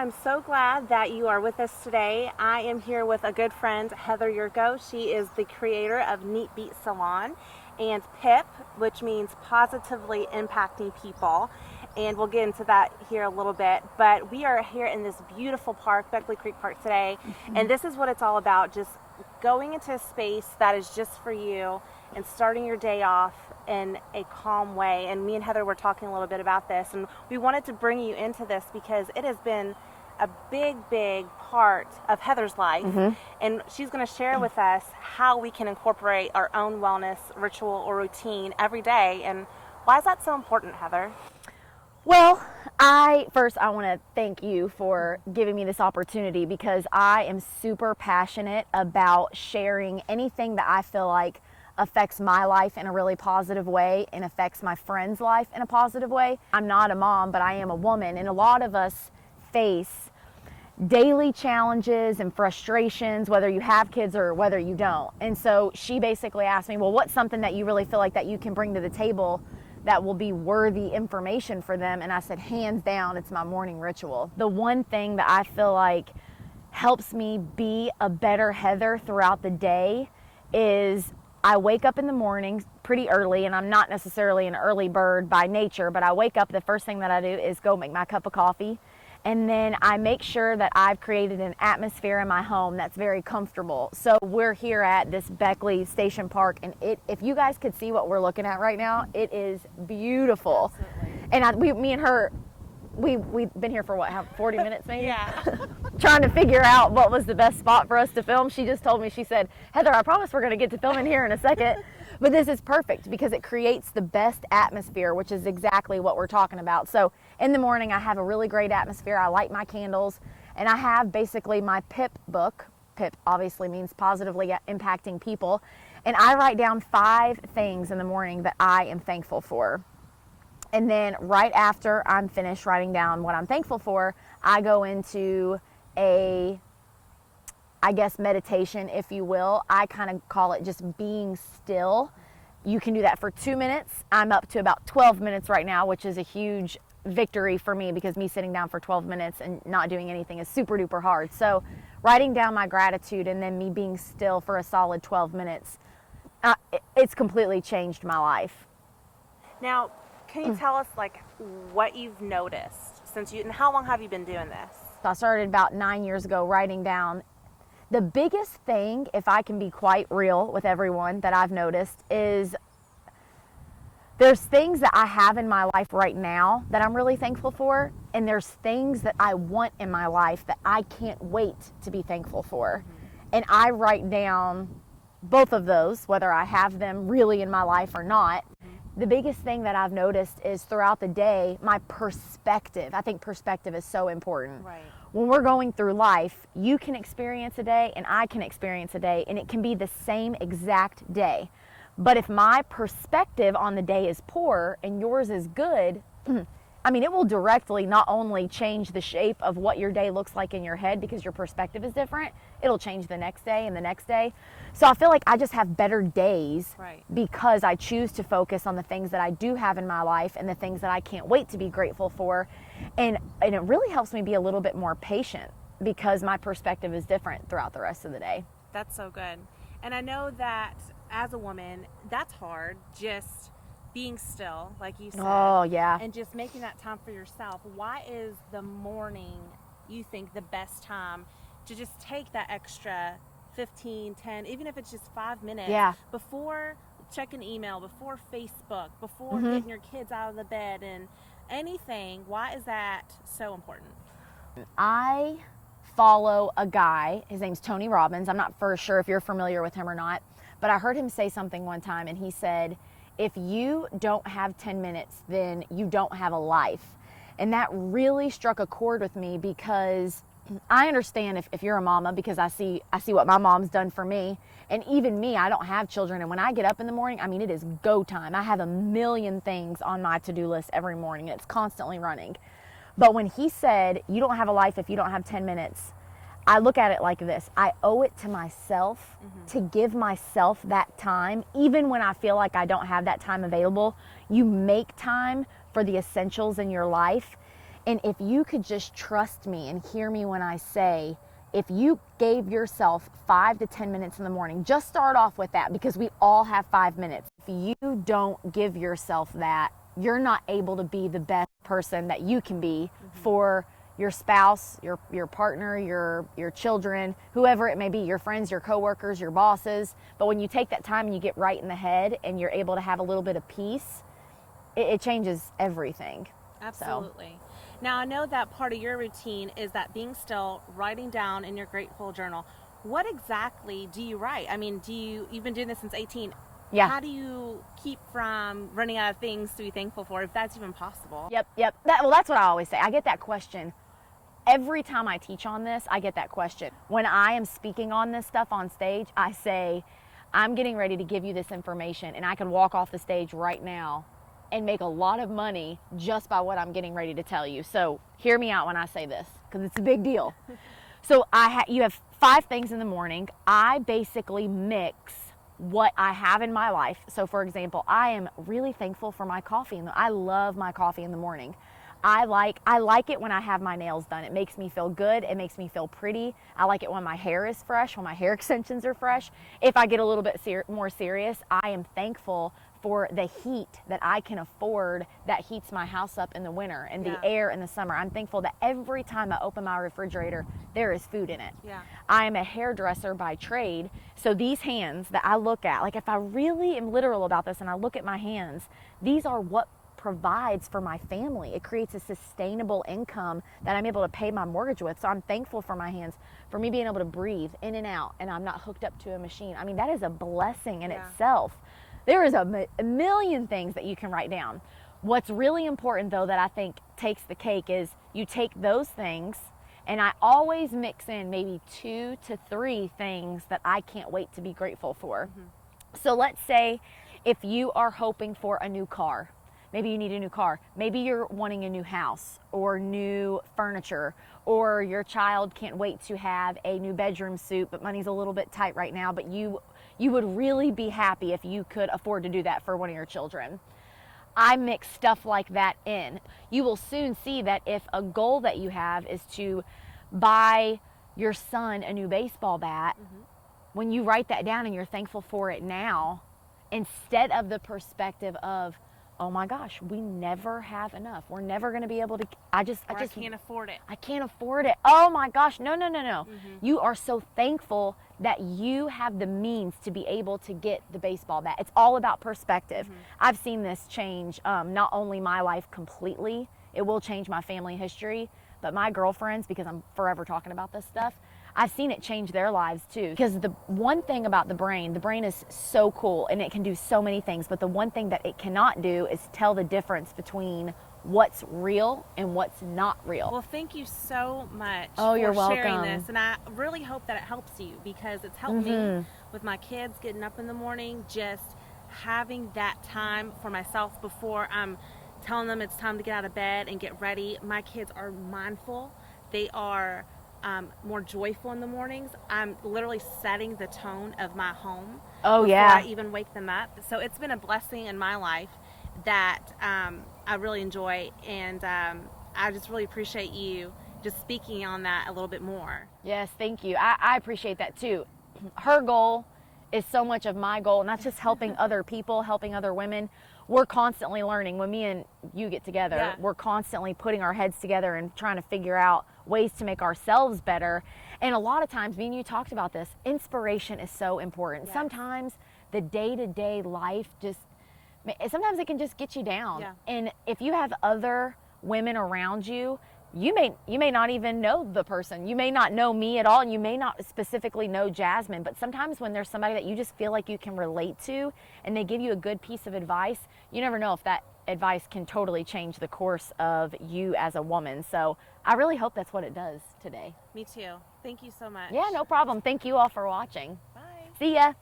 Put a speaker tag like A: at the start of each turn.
A: I'm so glad that you are with us today. I am here with a good friend, Heather Yurko. She is the creator of Neat Beat Salon and PIP, which means positively impacting people. And we'll get into that here a little bit. But we are here in this beautiful park, Beckley Creek Park today. And this is what it's all about, just going into a space that is just for you and starting your day off in a calm way. And me and Heather were talking a little bit about this, and we wanted to bring you into this because it has been a big part of Heather's life. And she's going to share with us how we can incorporate our own wellness ritual or routine every day. And why is that so important, Heather?
B: Well, I want to thank you for giving me this opportunity, because I am super passionate about sharing anything that I feel like affects my life in a really positive way and affects my friend's life in a positive way. I'm not a mom, but I am a woman, and a lot of us face daily challenges and frustrations, whether you have kids or whether you don't. And so she basically asked me, well, what's something that you really feel like that you can bring to the table that will be worthy information for them? And I said, hands down, it's my morning ritual. The one thing that I feel like helps me be a better Heather throughout the day is I wake up in the morning pretty early, and I'm not necessarily an early bird by nature, but I wake up, the first thing that I do is go make my cup of coffee. And then I make sure that I've created an atmosphere in my home that's very comfortable. So we're here at this Beckley Station Park, and if you guys could see what we're looking at right now, it is beautiful.
A: Absolutely.
B: And me and her, we've been here for what, 40 minutes maybe?
A: Yeah.
B: Trying to figure out what was the best spot for us to film. She just told me, she said, Heather, I promise we're going to get to filming here in a second. But this is perfect because it creates the best atmosphere, which is exactly what we're talking about. So in the morning, I have a really great atmosphere. I light my candles, and I have basically my PIP book. PIP obviously means positively impacting people. And I write down 5 things in the morning that I am thankful for. And then right after I'm finished writing down what I'm thankful for, I go into meditation, if you will. I kind of call it just being still. You can do that for 2 minutes. I'm up to about 12 minutes right now, which is a huge victory for me, because me sitting down for 12 minutes and not doing anything is super duper hard. So writing down my gratitude and then me being still for a solid 12 minutes, it's completely changed my life.
A: Now, can you tell us what you've noticed and how long have you been doing this?
B: So I started about 9 years ago writing down. The biggest thing, if I can be quite real with everyone, that I've noticed is there's things that I have in my life right now that I'm really thankful for, and there's things that I want in my life that I can't wait to be thankful for. And I write down both of those, whether I have them really in my life or not. The biggest thing that I've noticed is throughout the day, my perspective. I think perspective is so important.
A: Right.
B: When we're going through life, you can experience a day and I can experience a day, and it can be the same exact day. But if my perspective on the day is poor and yours is good, it will directly not only change the shape of what your day looks like in your head because your perspective is different, it'll change the next day and the next day. So I feel like I just have better days because I choose to focus on the things that I do have in my life and the things that I can't wait to be grateful for. And it really helps me be a little bit more patient because my perspective is different throughout the rest of the day.
A: That's so good. And I know that as a woman, that's hard, just being still, like you said.
B: Oh, yeah.
A: And just making that time for yourself. Why is the morning, you think, the best time to just take that extra 15, 10, even if it's just 5 minutes before checking email, before Facebook, before getting your kids out of the bed and anything? Why is that so important?
B: I follow a guy, his name's Tony Robbins. I'm not for sure if you're familiar with him or not, but I heard him say something one time, and he said, if you don't have 10 minutes, then you don't have a life. And that really struck a chord with me, because I understand if you're a mama, because I see what my mom's done for me. And even me, I don't have children. And when I get up in the morning, it is go time. I have a million things on my to-do list every morning. It's constantly running. But when he said, you don't have a life if you don't have 10 minutes, I look at it like this. I owe it to myself to give myself that time. Even when I feel like I don't have that time available, you make time for the essentials in your life. And if you could just trust me and hear me when I say, if you gave yourself 5 to 10 minutes in the morning, just start off with that, because we all have 5 minutes. If you don't give yourself that, you're not able to be the best person that you can be for your spouse, your partner, your children, whoever it may be, your friends, your coworkers, your bosses. But when you take that time and you get right in the head and you're able to have a little bit of peace, it changes everything.
A: Absolutely. Now, I know that part of your routine is that being still, writing down in your grateful journal. What exactly do you write? I mean, you've been doing this since 18.
B: Yeah.
A: How do you keep from running out of things to be thankful for, if that's even possible?
B: Yep. That's what I always say. I get that question. Every time I teach on this, I get that question. When I am speaking on this stuff on stage, I say, I'm getting ready to give you this information, and I can walk off the stage right now and make a lot of money just by what I'm getting ready to tell you. So hear me out when I say this, because it's a big deal. So you have 5 things in the morning. I basically mix what I have in my life. So for example, I am really thankful for my coffee. I love my coffee in the morning. I like it when I have my nails done. It makes me feel good. It makes me feel pretty. I like it when my hair is fresh, when my hair extensions are fresh. If I get a little bit more serious, I am thankful for the heat that I can afford that heats my house up in the winter and the air in the summer. I'm thankful that every time I open my refrigerator, there is food in it.
A: Yeah.
B: I am a hairdresser by trade, so these hands that I look at, like if I really am literal about this and I look at my hands, these are what provides for my family. It creates a sustainable income that I'm able to pay my mortgage with. So I'm thankful for my hands, for me being able to breathe in and out, and I'm not hooked up to a machine. I mean, that is a blessing in itself. There is a million things that you can write down. What's really important, though, that I think takes the cake is you take those things, and I always mix in maybe 2 to 3 things that I can't wait to be grateful for. So let's say if you are hoping for a new car, maybe you need a new car, maybe you're wanting a new house or new furniture, or your child can't wait to have a new bedroom suit, but money's a little bit tight right now, but you would really be happy if you could afford to do that for one of your children. I mix stuff like that in. You will soon see that if a goal that you have is to buy your son a new baseball bat, when you write that down and you're thankful for it now, instead of the perspective of, oh my gosh, we never have enough, we're never going to be able to, I just
A: can't afford it.
B: I can't afford it. Oh my gosh, no. You are so thankful that you have the means to be able to get the baseball bat. It's all about perspective. I've seen this change not only my life completely, it will change my family history, but my girlfriends, because I'm forever talking about this stuff, I've seen it change their lives too. Because the one thing about the brain is so cool and it can do so many things, but the one thing that it cannot do is tell the difference between what's real and what's not real.
A: Well, thank you so much
B: you're
A: for sharing
B: welcome.
A: this, and I really hope that it helps you, because it's helped me with my kids getting up in the morning, just having that time for myself before I'm telling them it's time to get out of bed and get ready. My kids are mindful. They are more joyful in the mornings. I'm literally setting the tone of my home before I even wake them up. So it's been a blessing in my life that I really enjoy, and I just really appreciate you just speaking on that a little bit more.
B: Yes, thank you. I appreciate that too. Her goal is so much of my goal, and that's just helping other people, helping other women. We're constantly learning. When me and you get together, we're constantly putting our heads together and trying to figure out ways to make ourselves better. And a lot of times, me and you talked about this, inspiration is so important. Sometimes the day-to-day life sometimes it can just get you down. And if you have other women around you, you may not even know the person. You may not know me at all, and you may not specifically know Jasmin, but sometimes when there's somebody that you just feel like you can relate to and they give you a good piece of advice, you never know if that advice can totally change the course of you as a woman. So I really hope that's what it does today.
A: Me too. Thank you so much.
B: Yeah, no problem. Thank you all for watching.
A: Bye.
B: See ya.